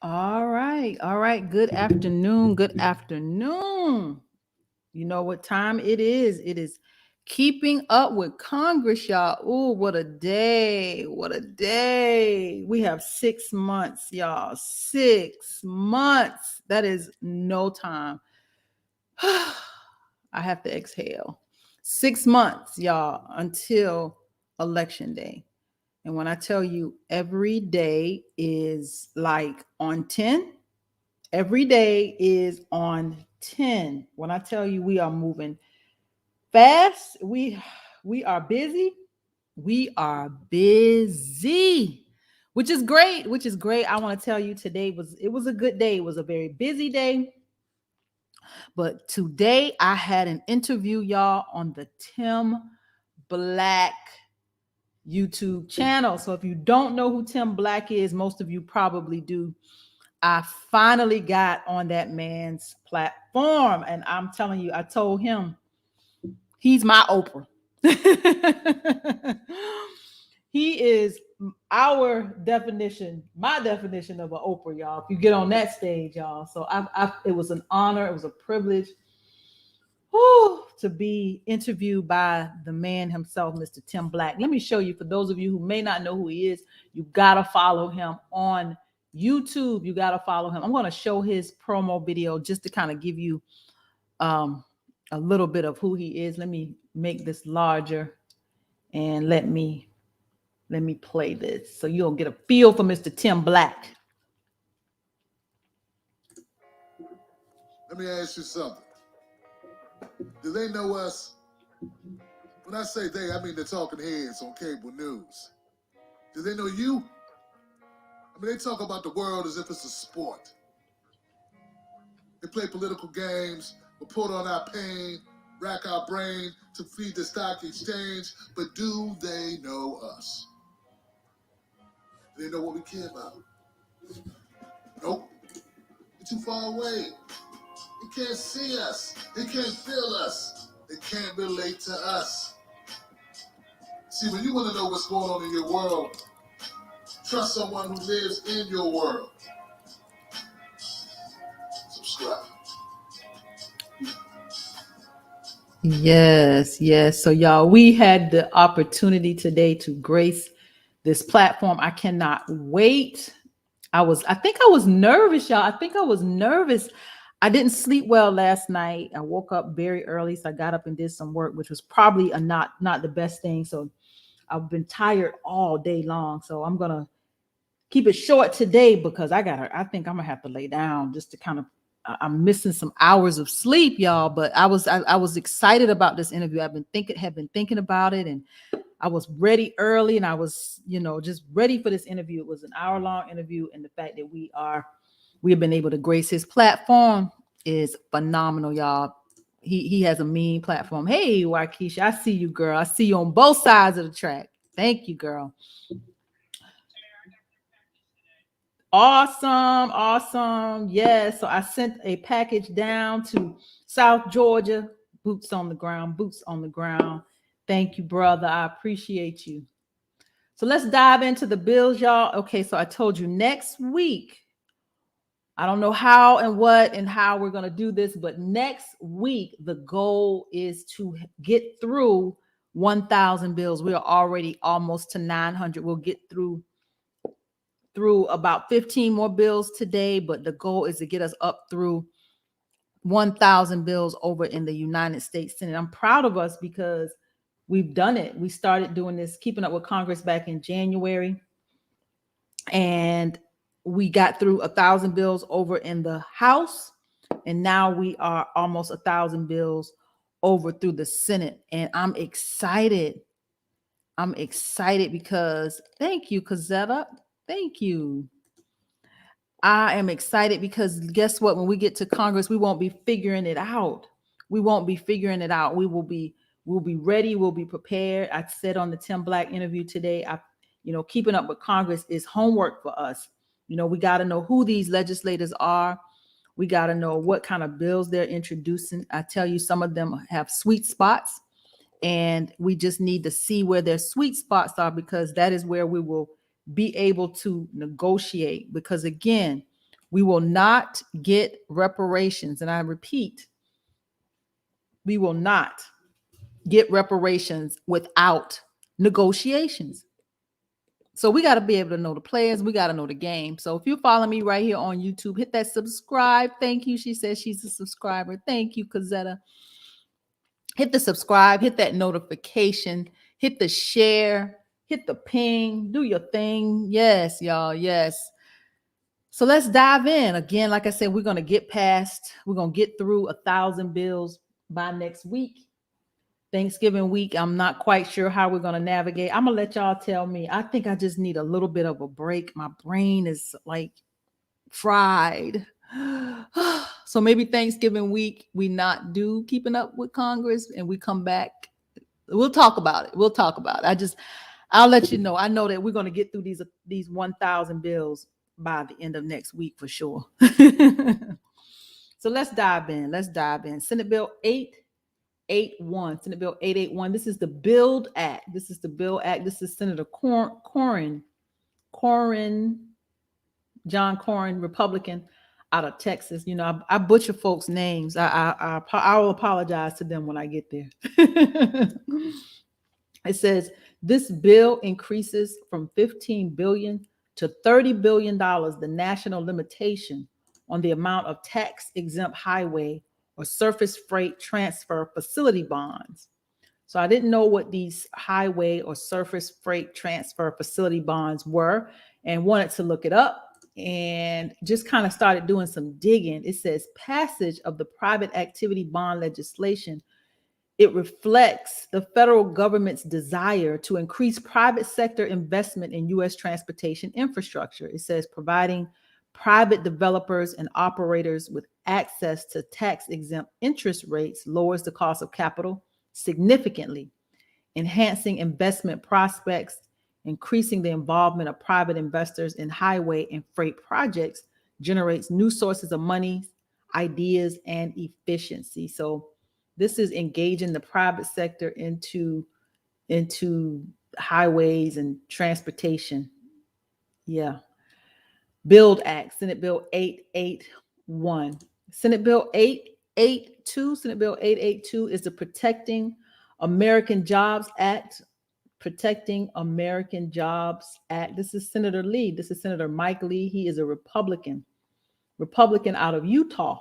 All right. All right. Good afternoon. Good afternoon. You know what time it is? It is keeping up with Congress, y'all. Oh, what a day. What a day. We have 6 months, y'all. 6 months. That is no time. I have to exhale. 6 months, y'all, until election day. And when I tell you every day is like on 10, every day is on 10. When I tell you we are moving fast, we are busy. We are busy. Which is great, which is great. I want to tell you today was a good day. It was a very busy day. But today I had an interview, y'all, on the Tim Black YouTube channel. So if you don't know who Tim Black is, most of you probably do. I finally got on that man's platform, and I'm telling you, I told him he's my Oprah. He is our definition, my definition of an Oprah, y'all. If you get on that stage, y'all. So it was an honor, it was a privilege to be interviewed by the man himself, Mr. Tim Black. Let me show you, for those of you who may not know who he is, you gotta follow him on YouTube. You gotta follow him. I'm gonna show his promo video just to kind of give you a little bit of who he is. Let me make this larger and let me play this so you'll get a feel for Mr. Tim Black. Let me ask you something. Do they know us? When I say they, I mean the talking heads on cable news. Do they know you? I mean, they talk about the world as if it's a sport. They play political games, report on our pain, rack our brain to feed the stock exchange, but do they know us? Do they know what we care about? Nope. We're too far away. They can't see us. They can't feel us. They can't relate to us. See, when you want to know what's going on in your world, trust someone who lives in your world. Subscribe. Yes, yes. So y'all, we had the opportunity today to grace this platform. I cannot wait. I think I was nervous, y'all. I think I was nervous. I didn't sleep well last night. I woke up very early, so I got up and did some work, which was probably not the best thing. So I've been tired all day long. So I'm gonna keep it short today because I think I'm gonna have to lay down just to kind of. I'm missing some hours of sleep, y'all. But I was excited about this interview. Have been thinking about it, and I was ready early, and I was, just ready for this interview. It was an hour-long interview, and the fact that we have been able to grace his platform is phenomenal, y'all. He has a mean platform. Hey, Waukesha, I see you, girl. I see you on both sides of the track. Thank you, girl. Awesome. Yes. So I sent a package down to South Georgia. Boots on the ground. Thank you, brother. I appreciate you. So let's dive into the bills, y'all. Okay, so I told you next week, I don't know how and what and how we're going to do this, but next week, the goal is to get through 1,000 bills. We are already almost to 900. We'll get through about 15 more bills today, but the goal is to get us up through 1,000 bills over in the United States Senate. I'm proud of us because we've done it. We started doing this, Keeping Up with Congress, back in January, and we got through 1,000 bills over in the House, and now we are almost 1,000 bills over through the Senate, and I'm excited. Because, thank you, Cazetta. Thank you. I am excited because guess what? When we get to Congress, we won't be figuring it out. We will be ready. We'll be prepared. I said on the Tim Black interview today, Keeping Up with Congress is homework for us. We got to know who these legislators are. We got to know what kind of bills they're introducing. I tell you, some of them have sweet spots, and we just need to see where their sweet spots are, because that is where we will be able to negotiate. Because again, We will not get reparations. And I repeat, we will not get reparations without negotiations. So we got to be able to know the players. We got to know the game. So if you follow me right here on YouTube, hit that subscribe. Thank you. She says she's a subscriber. Thank you, Cazetta. Hit the subscribe, hit that notification, hit the share, hit the ping, do your thing. Yes, y'all. Yes. So let's dive in. Again, like I said, we're going to get through 1,000 bills by next week. Thanksgiving week, I'm not quite sure how we're going to navigate. I'm going to let y'all tell me. I think I just need a little bit of a break. My brain is like fried. So maybe Thanksgiving week, we not do Keeping Up with Congress and we come back. We'll talk about it. I'll let you know. I know that we're going to get through these 1,000 bills by the end of next week for sure. So let's dive in. Senate Bill 881. Senate Bill 881. This is the Build Act. This is Senator John Cornyn, Republican, out of Texas. You know, I butcher folks' names. I will apologize to them when I get there. It says this bill increases from $15 billion to $30 billion the national limitation on the amount of tax-exempt highway or surface freight transfer facility bonds. So I didn't know what these highway or surface freight transfer facility bonds were and wanted to look it up and just kind of started doing some digging. It says passage of the private activity bond legislation. It reflects the federal government's desire to increase private sector investment in U.S. transportation infrastructure. It says providing private developers and operators with access to tax-exempt interest rates lowers the cost of capital significantly, enhancing investment prospects, increasing the involvement of private investors in highway and freight projects, generates new sources of money, ideas, and efficiency. So this is engaging the private sector into highways and transportation. Yeah. Build Act, Senate Bill 881. Senate Bill 882 is the Protecting American Jobs Act. Protecting American Jobs Act. This is Senator Lee. This is Senator Mike Lee. He is a Republican out of Utah.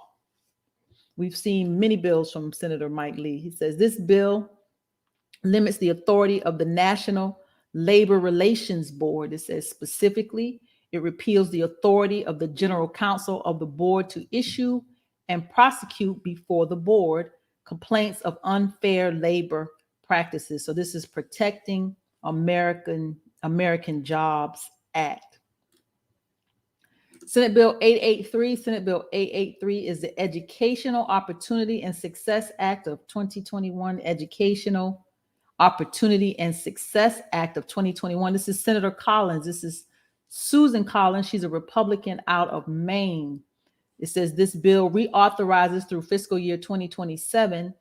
We've seen many bills from Senator Mike Lee. He says this bill limits the authority of the National Labor Relations Board. It says specifically, it repeals the authority of the General Counsel of the board to issue and prosecute before the board complaints of unfair labor practices. So this is Protecting American Jobs Act. Senate Bill 883 is the Educational Opportunity and Success Act of 2021. Educational Opportunity and Success Act of 2021. This is Senator Collins. This is Susan Collins. She's a Republican out of Maine. It says this bill reauthorizes through fiscal year 2027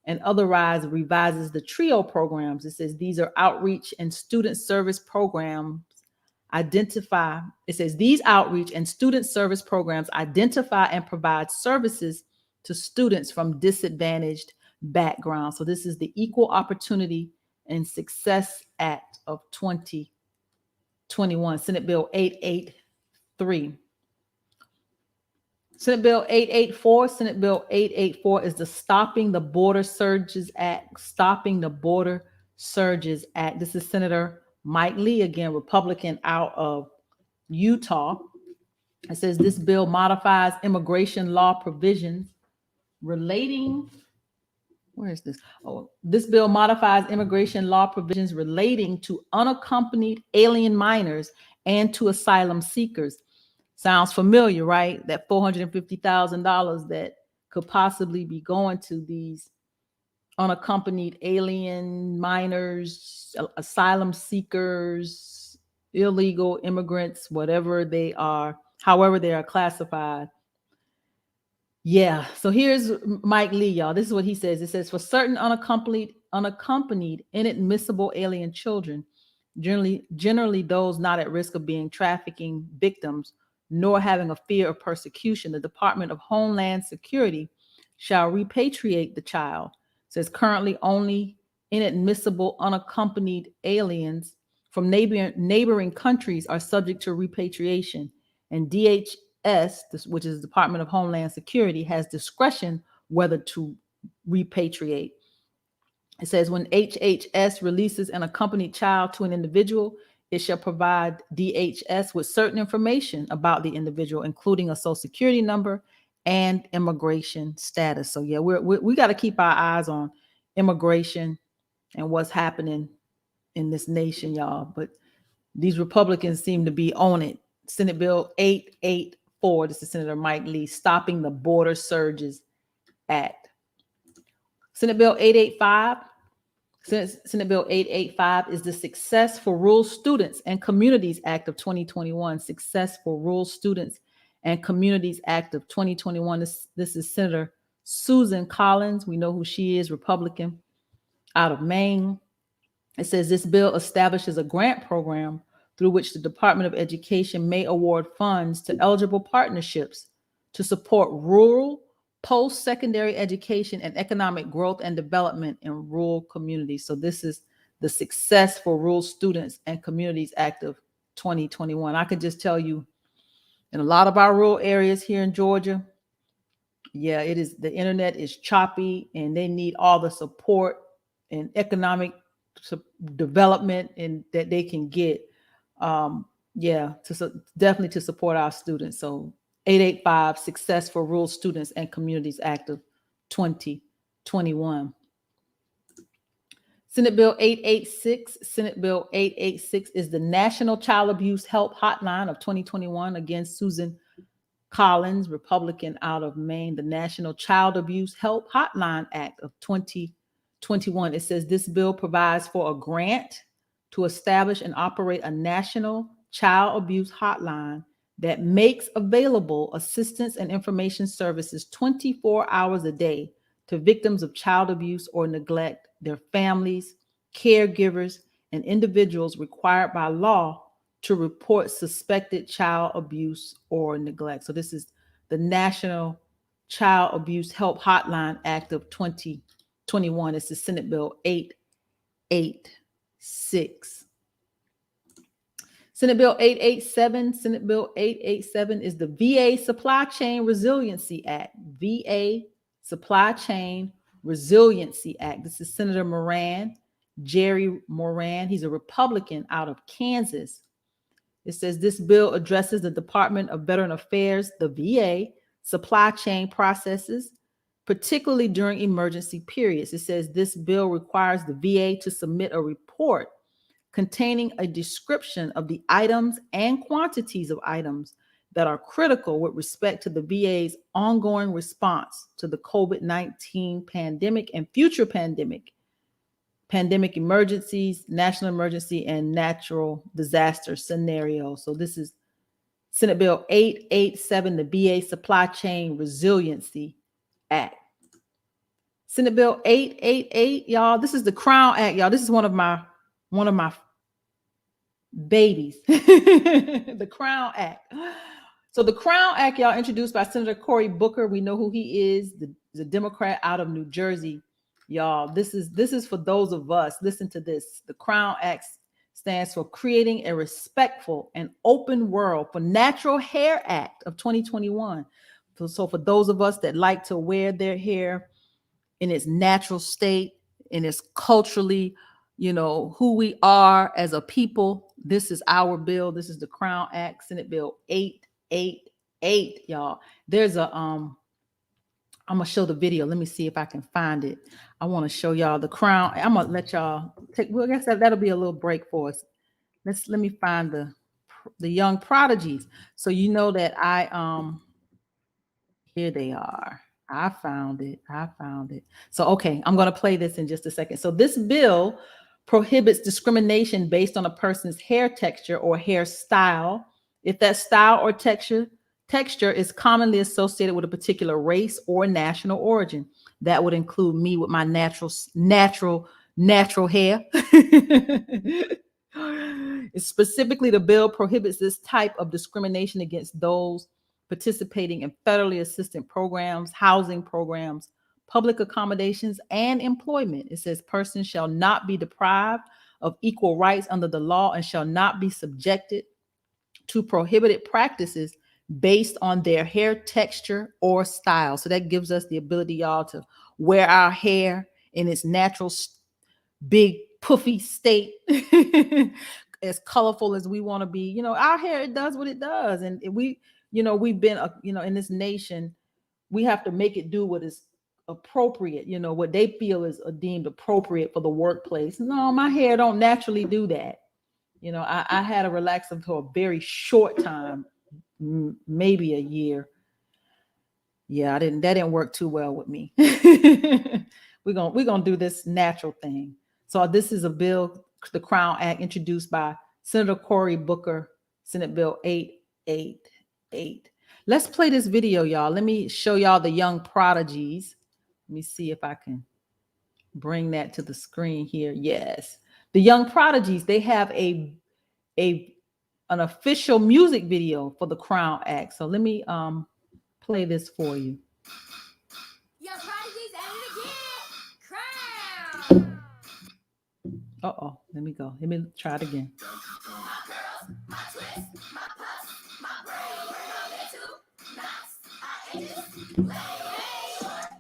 and otherwise revises the TRIO programs. It says these are outreach and student service programs. These outreach and student service programs identify and provide services to students from disadvantaged backgrounds. So this is the Equal Opportunity and Success Act of 2021, Senate Bill 883. Senate Bill 884. Senate Bill 884 is the Stopping the Border Surges Act. Stopping the Border Surges Act. This is Senator Mike Lee, again, Republican out of Utah. It says this bill modifies immigration law provisions relating. Where is this? Oh, this bill modifies immigration law provisions relating to unaccompanied alien minors and to asylum seekers. Sounds familiar, right? That $450,000 that could possibly be going to these unaccompanied alien minors, asylum seekers, illegal immigrants, whatever they are, however they are classified. Yeah. So here's Mike Lee, y'all. This is what he says. It says for certain unaccompanied, inadmissible alien children, generally those not at risk of being trafficking victims, nor having a fear of persecution, the Department of Homeland Security shall repatriate the child. It says currently only inadmissible unaccompanied aliens from neighboring countries are subject to repatriation, and DHS, which is the Department of Homeland Security, has discretion whether to repatriate. It says when HHS releases an accompanied child to an individual, it shall provide DHS with certain information about the individual, including a social security number and immigration status. So yeah, we got to keep our eyes on immigration and what's happening in this nation, y'all. But these Republicans seem to be on it. Senate Bill 884, this is Senator Mike Lee, Stopping the Border Surges Act. Senate Bill 885. Senate Bill 885 is the Success for Rural Students and Communities Act of 2021. Success for Rural Students and Communities Act of 2021. This is Senator Susan Collins. We know who she is, Republican, out of Maine. It says this bill establishes a grant program through which the Department of Education may award funds to eligible partnerships to support rural post-secondary education and economic growth and development in rural communities. So this is the Success for Rural Students and Communities Act of 2021. I can just tell you, in a lot of our rural areas here in Georgia, yeah, it is, the internet is choppy and they need all the support and economic development and that they can get. Definitely to support our students. So 885, Success for Rural Students and Communities Act of 2021. Senate Bill 886. Senate Bill 886 is the National Child Abuse Help Hotline of 2021. Again, Susan Collins, Republican out of Maine, the National Child Abuse Help Hotline Act of 2021. It says this bill provides for a grant to establish and operate a national child abuse hotline that makes available assistance and information services 24 hours a day to victims of child abuse or neglect, their families, caregivers, and individuals required by law to report suspected child abuse or neglect. So this is the National Child Abuse Help Hotline Act of 2021. It's the Senate Bill 886. Senate Bill 887. Senate Bill 887 is the VA Supply Chain Resiliency Act. VA Supply Chain Resiliency Act. This is Senator Moran, Jerry Moran. He's a Republican out of Kansas. It says this bill addresses the Department of Veteran Affairs, the VA, supply chain processes, particularly during emergency periods. It says this bill requires the VA to submit a report containing a description of the items and quantities of items that are critical with respect to the VA's ongoing response to the COVID-19 pandemic and future pandemic emergencies, national emergency, and natural disaster scenarios. So this is Senate Bill 887, the VA Supply Chain Resiliency Act. Senate Bill 888, y'all. This is the Crown Act, y'all. This is one of my babies, the Crown Act. So the Crown Act, y'all, introduced by Senator Cory Booker. We know who he is, the Democrat out of New Jersey. Y'all, this is for those of us. Listen to this. The Crown Act stands for Creating a Respectful and Open World for Natural Hair Act of 2021. So for those of us that like to wear their hair in its natural state, in its culturally, who we are as a people, this is our bill. This is the Crown Act, Senate Bill 888, y'all. There's a I'm gonna show the video. Let me see if I can find it. I want to show y'all the Crown. I'm gonna let y'all take. Well, I guess that'll be a little break for us. Let me find the young prodigies. So you know that here they are. I found it. So okay, I'm gonna play this in just a second. So this bill prohibits discrimination based on a person's hair texture or hairstyle if that style or texture is commonly associated with a particular race or national origin. That would include me with my natural hair. Specifically, the bill prohibits this type of discrimination against those participating in federally assisted programs, housing programs, public accommodations, and employment. It says persons shall not be deprived of equal rights under the law and shall not be subjected to prohibited practices based on their hair texture or style. So that gives us the ability, y'all, to wear our hair in its natural big puffy state, as colorful as we want to be. You know, our hair, it does what it does. And we, you know, we've been, in this nation, we have to make it do what is appropriate, what they feel is deemed appropriate for the workplace. No, my hair don't naturally do that. I had a relaxer for a very short time, maybe a year. Yeah, that didn't work too well with me. We're gonna do this natural thing. So this is a bill, the Crown Act, introduced by Senator Cory Booker, Senate Bill 888. Let's play this video, y'all. Let me show y'all the young prodigies. Let me see if I can bring that to the screen here. Yes, the young prodigies, they have an official music video for the Crown Act. So let me play this for you. Young prodigies at it again. Crown. Uh-oh, let me go. Let me try it again. My girls, my twist, my puffs, my braid, my little knots, I edges, lay, short,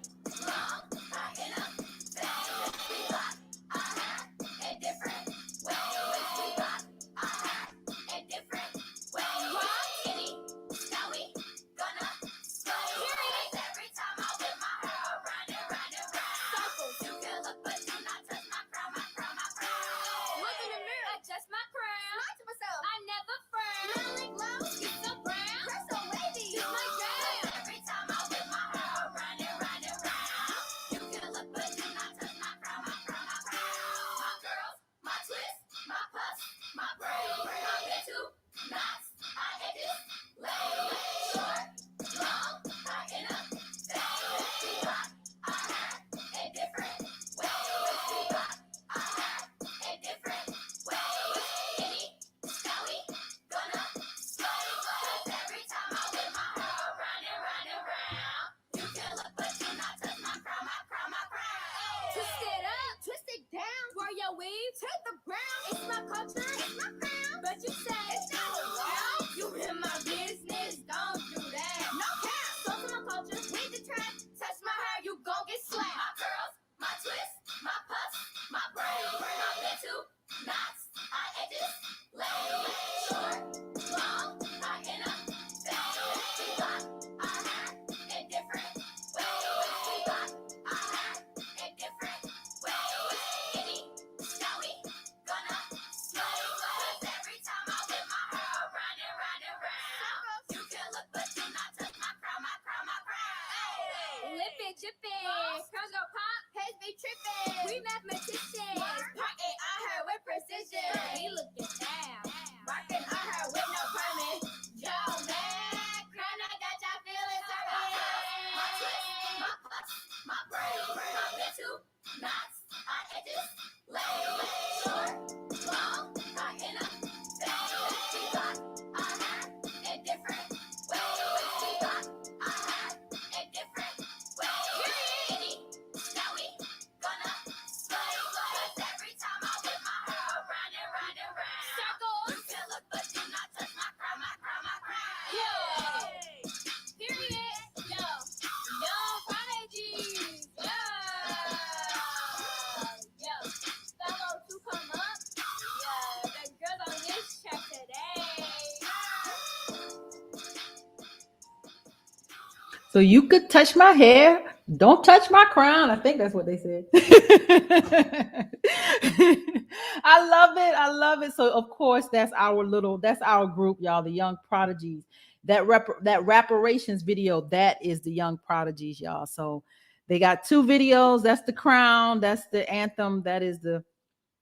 long, high enough, fade. We rock our hair in different ways. We rock our hair in different ways. Skinny, snowy, gonna slay. Every time I whip my hair around and round and round. Circles, you can look, but do not touch my crown, my crown, my crown. Look in the mirror, adjust my crown. Lie to myself, I never frown. Smiling glow, you so brown. You're so wavy, you my jam. Every time I whip my hair around and round and round. You can look, but do not touch my crown, my crown, my crown. My girls, my twist, my puffs, my braid, my little knots, I edges, lay, short, long, high enough, fade. We rock our hair in different ways. We rock our hair in different ways. Skinny, snowy, gonna slay. 'Cause every time I whip my hair around and round and round. You can look, but do not touch my crown, my crown, my crown. Twist it up, twist it down. Twirl your weave, take the ground. It's my culture, it's my crown. But you say it's not around. You in my business, don't do that. No cap, so to my culture, with the track. Touch my hair, you gon' get slapped. My curls, my twist, my puffs, my braid, my little knots, I edges, lay, short, long, high enough, fade. We rock our hair in different ways. We rock our hair in different ways. Skinny, snowy, gonna slay. 'Cause every time I whip my hair around and round and round. You can look, but do not touch my crown, my crown, my crown. Lippin', jippin', crowns go pop, heads be trippin'. We mathematicians, parting our hair with precision. We looking down, rocking our hair with no permit. Yo, man, crown, I got y'all feeling certain. My twist, my puffs, my braid, my little knots, I edges, lay, short, long, high enough, fade. We rock our hair in different ways. We rock our hair in different ways. Skinny, snowy, gonna slay. 'Cause every time I whip my hair around and round and round. Circles, you can look, but do not touch my crown, my crown, my crown. Yeah. Period. Yo, prodigies. Yo, fellow to come up. Yeah, the girls on this track today. So you could touch my hair, don't touch my crown. I think that's what they said. I love it. I love it. So of course that's our group, y'all, the young prodigies. That reparations video, that is the young prodigies, y'all. So they got two videos. That's the Crown, that's the anthem, that is the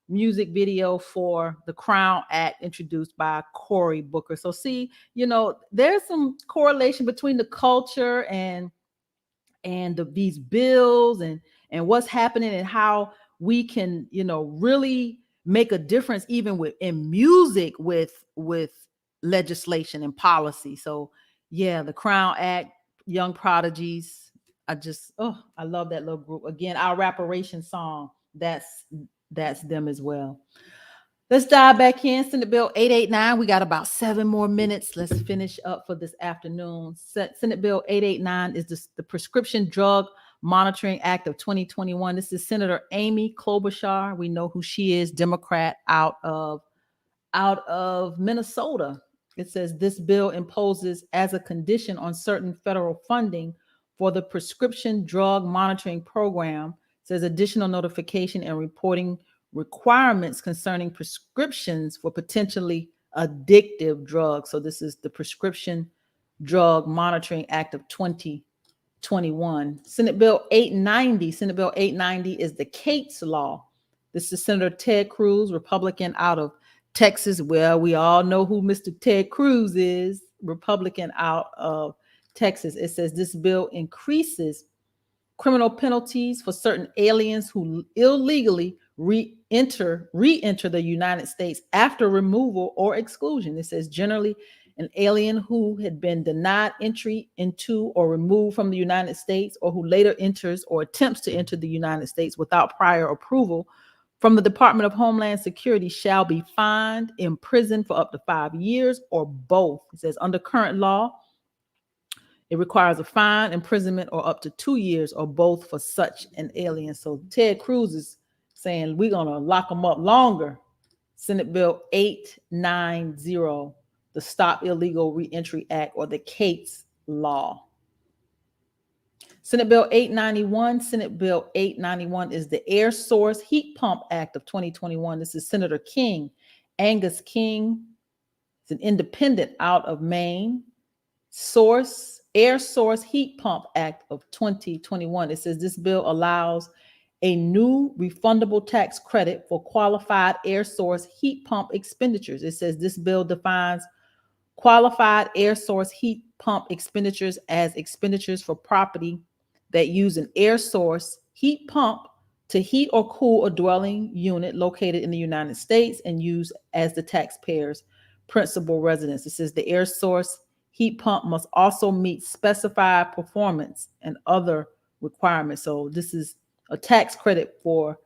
music video for the Crown Act introduced by Cory Booker. So see, there's some correlation between the culture and these bills and what's happening and how we can, really make a difference even in music with legislation and policy. So yeah, the Crown Act, Young Prodigies. I love that little group. Again, our reparation song, that's them as well. Let's dive back in. Senate Bill 889. We got about 7 more minutes. Let's finish up for this afternoon. Senate Bill 889 is the Prescription Drug Monitoring Act of 2021. This is Senator Amy Klobuchar. We know who she is, Democrat out of Minnesota. It says this bill imposes as a condition on certain federal funding for the Prescription Drug Monitoring Program. It says additional notification and reporting requirements concerning prescriptions for potentially addictive drugs. So this is the Prescription Drug Monitoring Act of 2021. Senate Bill 890. Senate Bill 890 is the Cates Law. This is Senator Ted Cruz, Republican out of Texas. Well, we all know who Mr. Ted Cruz is, Republican out of Texas. It says this bill increases criminal penalties for certain aliens who illegally re-enter the United States after removal or exclusion. It says generally an alien who had been denied entry into or removed from the United States, or who later enters or attempts to enter the United States without prior approval from the Department of Homeland Security shall be fined, imprisoned for up to 5 years, or both. It says under current law, it requires a fine, imprisonment, or up to 2 years, or both for such an alien. So Ted Cruz is saying we're going to lock them up longer. Senate Bill 890, the Stop Illegal Reentry Act, or the Cates Law. Senate Bill 891. Senate Bill 891 is the Air Source Heat Pump Act of 2021. This is Senator King, Angus King. It's an independent out of Maine. Air Source Heat Pump Act of 2021. It says this bill allows a new refundable tax credit for qualified air source heat pump expenditures. It says this bill defines qualified air source heat pump expenditures as expenditures for property that use an air source heat pump to heat or cool a dwelling unit located in the United States and use as the taxpayer's principal residence. It says the air source heat pump must also meet specified performance and other requirements. So this is a tax credit for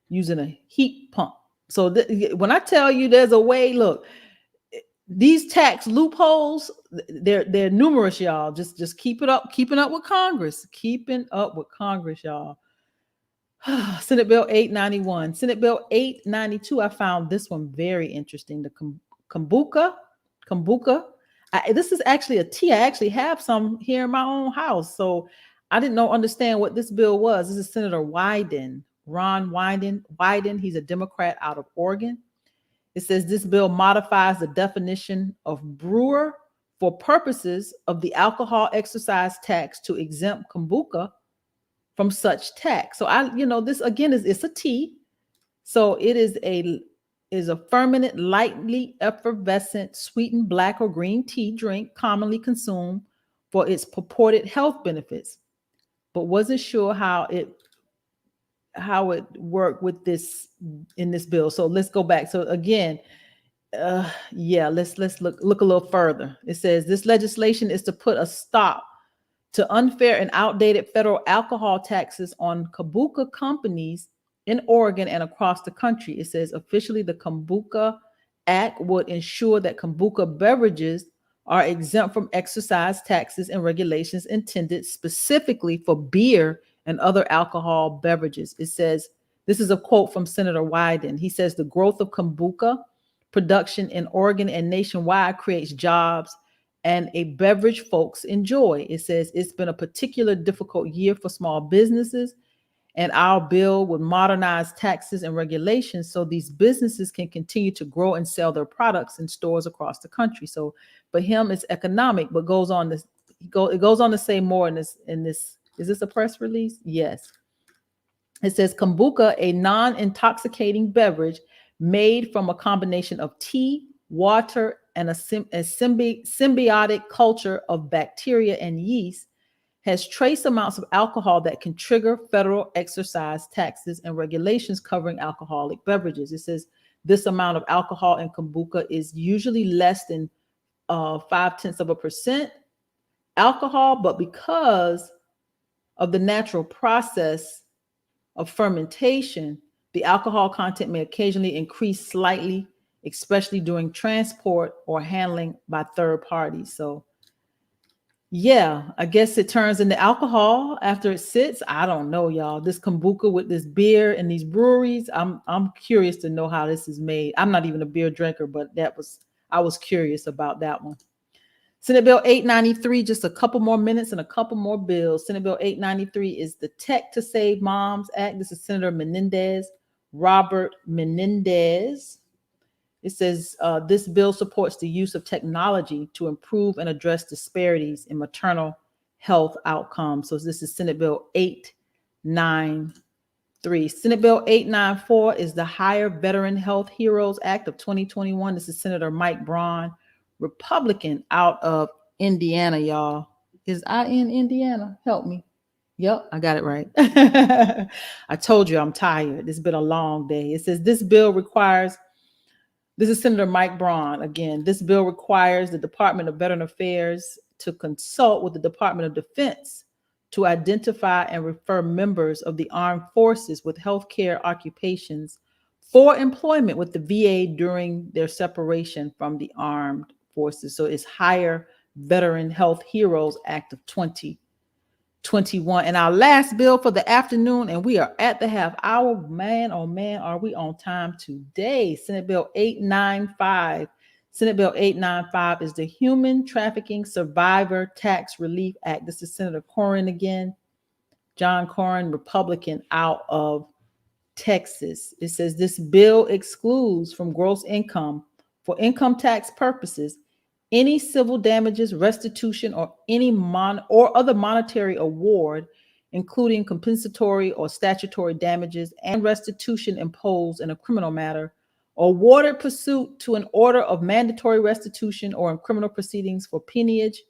using a heat pump. So when I tell you there's a way, look, these tax loopholes, they're numerous, y'all. Just keeping up with Congress. Keeping up with Congress, y'all. Senate Bill 891. Senate Bill 892, I found this one very interesting. The kombucha. This is actually a tea. I actually have some here in my own house. So I didn't understand what this bill was. This is Senator Wyden, Ron Wyden. He's a Democrat out of Oregon. It says this bill modifies the definition of brewer for purposes of the alcohol excise tax to exempt kombucha from such tax. So this again it's a tea. So it is a fermented, lightly effervescent, sweetened black or green tea drink commonly consumed for its purported health benefits, but wasn't sure how it worked with this in this bill. So let's go back. So again, let's look a little further. It says this legislation is to put a stop to unfair and outdated federal alcohol taxes on kombucha companies in Oregon and across the country. It says officially the Kombucha Act would ensure that kombucha beverages are exempt from excise taxes and regulations intended specifically for beer and other alcohol beverages. It says, this is a quote from Senator Wyden. He says the growth of kombucha production in Oregon and nationwide creates jobs and a beverage folks enjoy. It says it's been a particular difficult year for small businesses, and our bill would modernize taxes and regulations so these businesses can continue to grow and sell their products in stores across the country. So for him, it's economic, but it goes on to say more in this. Is this a press release? Yes. It says kombucha, a non-intoxicating beverage made from a combination of tea, water, and a symbiotic culture of bacteria and yeast, has trace amounts of alcohol that can trigger federal excise taxes and regulations covering alcoholic beverages. It says this amount of alcohol in kombucha is usually less than 0.5% alcohol, but because of the natural process of fermentation, the alcohol content may occasionally increase slightly, especially during transport or handling by third parties. So yeah, I guess it turns into alcohol after it sits. I don't know, y'all. This kombucha with this beer and these breweries, I'm curious to know how this is made. I'm not even a beer drinker, but I was curious about that one. Senate Bill 893, just a couple more minutes and a couple more bills. Senate Bill 893 is the Tech to Save Moms Act. This is Senator Robert Menendez. It says this bill supports the use of technology to improve and address disparities in maternal health outcomes. So this is Senate Bill 893. Senate Bill 894 is the Higher Veteran Health Heroes Act of 2021. This is Senator Mike Braun, Republican, out of Indiana, y'all. Is I in Indiana? Help me. Yep, I got it right. I told you I'm tired. It's been a long day. It says this is Senator Mike Braun again. This bill requires the Department of Veteran Affairs to consult with the Department of Defense to identify and refer members of the armed forces with healthcare occupations for employment with the VA during their separation from the armed forces. So it's Higher Veteran Health Heroes Act of 2021. And our last bill for the afternoon, and we are at the half hour. Man, oh man, are we on time today? Senate Bill 895. Senate Bill 895 is the Human Trafficking Survivor Tax Relief Act. This is Senator Cornyn again. John Cornyn, Republican, out of Texas. It says this bill excludes from gross income for income tax purposes any civil damages, restitution, or any other monetary award, including compensatory or statutory damages and restitution imposed in a criminal matter, awarded pursuant to an order of mandatory restitution or in criminal proceedings for peonage,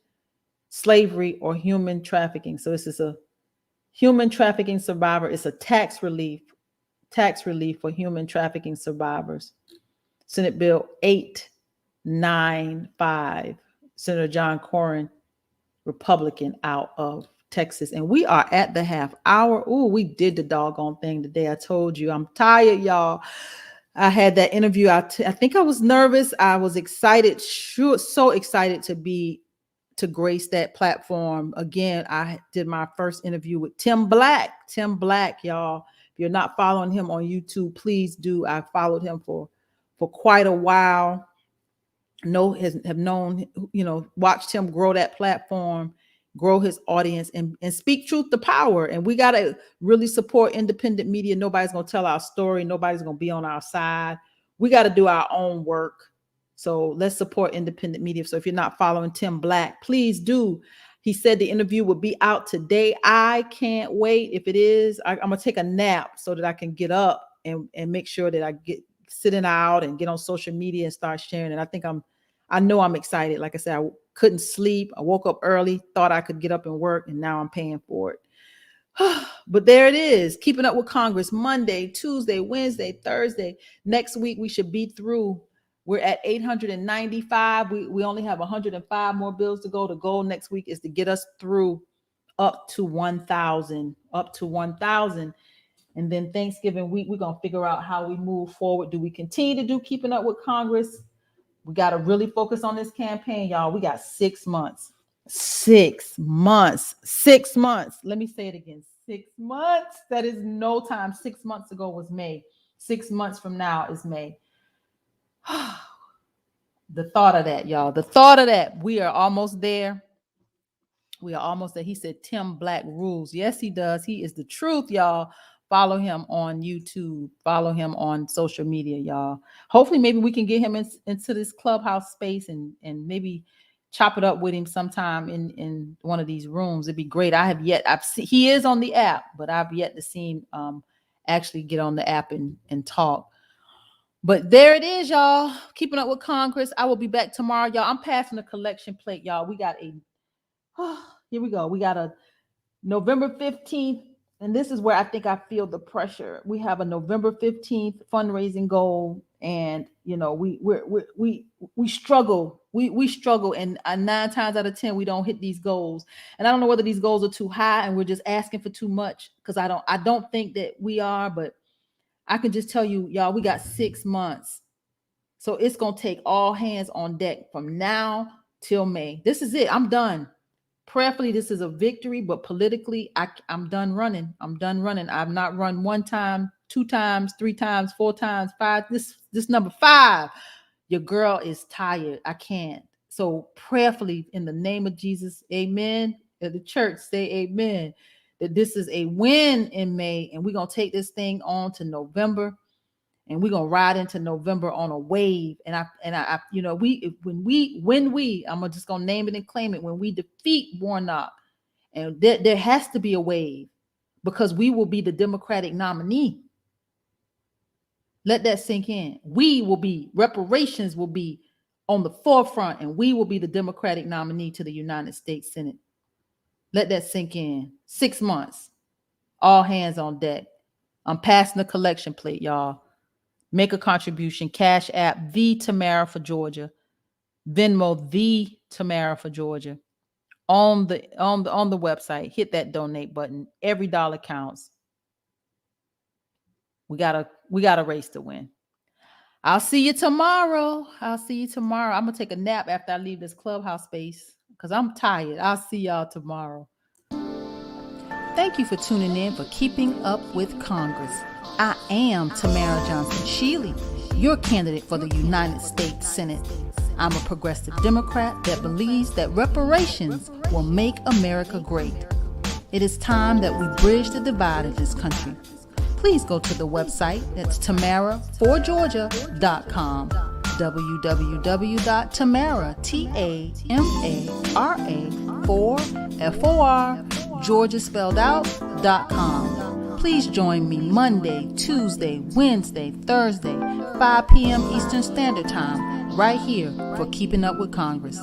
slavery, or human trafficking. So this is a human trafficking survivor. It's a tax relief for human trafficking survivors. Senate Bill 895. Senator John Cornyn, Republican, out of Texas. And we are at the half hour. Ooh, we did the doggone thing today. I told you I'm tired, y'all. I had that interview. I think I was nervous. I was excited, so excited to grace that platform. Again, I did my first interview with Tim Black. Tim Black, y'all. If you're not following him on YouTube, please do. I followed him for quite a while. Watched him grow that platform, grow his audience, and speak truth to power. And we got to really support independent media. Nobody's going to tell our story. Nobody's going to be on our side. We got to do our own work. So let's support independent media. So if you're not following Tim Black, please do. He said the interview will be out today. I can't wait. If it is, I'm going to take a nap so that I can get up and make sure that I get sitting out and get on social media and start sharing it. I know I'm excited. Like I said, I couldn't sleep. I woke up early, thought I could get up and work, and now I'm paying for it. But there it is. Keeping Up with Congress, Monday, Tuesday, Wednesday, Thursday. Next week, we should be through. We're at 895. We only have 105 more bills to go. The goal next week is to get us through up to 1,000. And then Thanksgiving week, we're going to figure out how we move forward. Do we continue to do Keeping Up with Congress? We got to really focus on this campaign, y'all. We got 6 months. 6 months. 6 months. Let me say it again. 6 months. That is no time. 6 months ago was May. 6 months from now is May. The thought of that, y'all. The thought of that. We are almost there. We are almost there. He said Tim Black rules. Yes, he does. He is the truth, y'all. Follow him on YouTube. Follow him on social media, y'all. Hopefully, maybe we can get him into this clubhouse space and maybe chop it up with him sometime in one of these rooms. It'd be great. He is on the app, but I've yet to see him actually get on the app and talk. But there it is, y'all. Keeping Up with Congress. I will be back tomorrow, y'all. I'm passing the collection plate, y'all. Here we go. We got a November 15th. And this is where I think I feel the pressure. We have a November 15th fundraising goal. And we struggle. We struggle, and 9 times out of 10 we don't hit these goals. And I don't know whether these goals are too high and we're just asking for too much, because I don't think that we are. But I can just tell you, y'all, we got 6 months. So it's going to take all hands on deck from now till May. This is it. I'm done. Prayerfully, this is a victory, but politically, I'm done running. I'm done running. I've not run 1 time, 2 times, 3 times, 4 times, 5. This number 5. Your girl is tired. I can't. So prayerfully, in the name of Jesus, amen. At the church, say amen. That this is a win in May, and we're going to take this thing on to November. And we're gonna ride into November on a wave. And I I'm just gonna name it and claim it. When we defeat Warnock, and there has to be a wave, because we will be the Democratic nominee. Let that sink in. Reparations will be on the forefront, and we will be the Democratic nominee to the United States Senate. Let that sink in. 6 months, all hands on deck. I'm passing the collection plate, y'all. Make a contribution. Cash App, the Tamara for Georgia. Venmo, the Tamara for Georgia. On the website, hit that donate button. Every dollar counts. We got a race to win. I'll see you tomorrow. I'm gonna take a nap after I leave this clubhouse space, because I'm tired. I'll see y'all tomorrow. Thank you for tuning in for Keeping Up with Congress. I am Tamara Johnson Shealey, your candidate for the United States Senate. I'm a progressive Democrat that believes that reparations will make America great. It is time that we bridge the divide in this country. Please go to the website. That's tamaraforgeorgia.com. www.tamara, Tamara, Georgia spelled out.com. Please join me Monday, Tuesday, Wednesday, Thursday, 5 p.m. Eastern Standard Time, right here for Keeping Up with Congress.